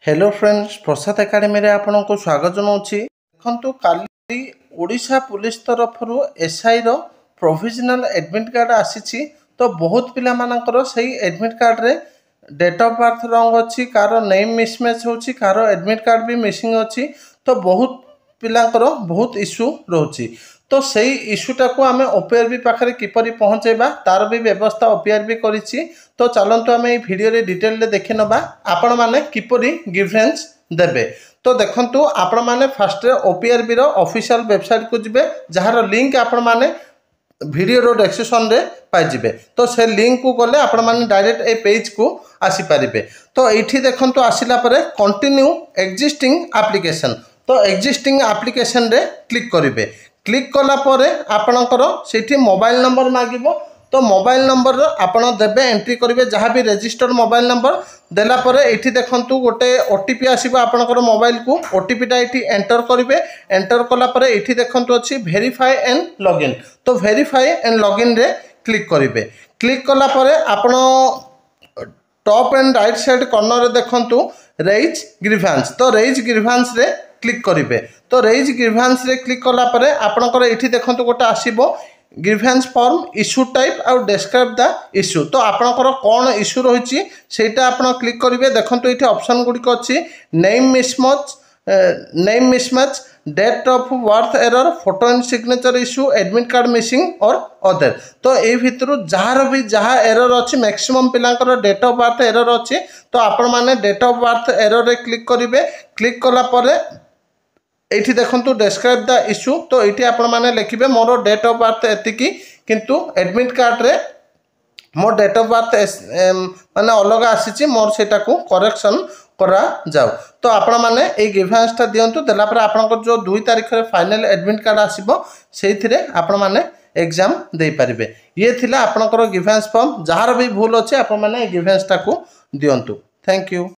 Hello friends, प्रसाद academy रे आपन को स्वागत जनाऊँगी। देखो काली ओडिशा पुलिस तरफ एसआई रो प्रोविजनल एडमिट कार्ड आसी तो बहुत पिला मानकर सही एडमिट कार्ड रे डेट ऑफ बर्थ रंग अच्छी, कार नेम मिसमैच होची, कार एडमिट कार्ड भी मिसिंग अच्छी। तो बहुत पिलांकर बहुत इश्यू रोची। तो सही इश्यूटा को आम ओपीआरबी पाखे किपरि पहुँचेबा तार भी व्यवस्था ओपीआरबी करिछि। तो चलतु आम भिडियो डिटेल देखि नबा आपण माने किपरि गिवेंस देबे। तो देखंतु आपण माने फास्ट ओपीआरबी रो ऑफिशियल वेबसाइट को जिबे, जहार लिंक आपण माने वीडियो डिस्क्रिप्शन रे पाई जिबे। तो से लिंक को गले आपण माने डायरेक्ट ए पेज को आसी पारिबे। तो एठी देखंतु आसिला परे कंटिन्यू एग्जिस्टिंग एप्लीकेशन, तो एग्जिस्टिंग एप्लीकेशन रे क्लिक करिवे। क्लिक कला परे आपणकर सेठी मोबाइल नंबर मागिबो। तो मोबाइल नंबर आपण देबे, एंट्री करिवे जहाँ भी रजिस्टर्ड मोबाइल नंबर देला परे एठी देखंतु गोटे ओटीपी आसीबो आपणकर मोबाइल को। ओटीपीटा एठी एंटर करिवे। एंटर कला परे एठी देखंतु अछि वेरीफाई एंड लॉगिन। तो वेरीफाई एंड लॉगिन रे क्लिक करिवे। क्लिक कला परे आपण top and right side corner रे देखंतु रेज ग्रीवेंस। तो रेज ग्रीवेंस रे क्लिक करिवे। तो रेज ग्रीवेंस रे क्लिक कला परे आपणकर एठी देखंतु गोटे आसीबो ग्रीवेंस फॉर्म, इश्यू टाइप और डिस्क्राइब द इश्यू। तो आपणकर कौन इश्यू रही सेटा आपण क्लिक करिवे। देखंतु एठी ऑप्शन गुडिक अछि name mismatch, date of birth error, photo and signature issue, admit card missing और अदर। तो ए भितरु जार भी जहाँ एरर अच्छी मैक्सिमम पिलांकर डेट ऑफ बर्थ एरर अच्छी। तो आपण माने डेट ऑफ बर्थ एरर रे क्लिक करिवे। क्लिक कला परे एठी देखंतु डिस्क्राइब द इश्यू। तो एठी आपण माने लिखिबे मोर डेट ऑफ बर्थ एतिकी, किंतु एडमिट कार्ड रे मोर डेट ऑफ बर्थ माने अलग आसीची, मोर सेटा को करेक्शन करा जाऊ। तो आपण माने ए ग्रीवेंसटा दियंतु। देला पर आपनकर जो 2 तारिख रे फाइनल एडमिट कार्ड आसीबो सेइथिरे आपण माने एग्जाम दे पारिबे। ये थिला आपनकर ग्रीवेंस फॉर्म। जहार भी भूल अछि आपण माने ए ग्रीवेंसटा को दियंतु। Thank you.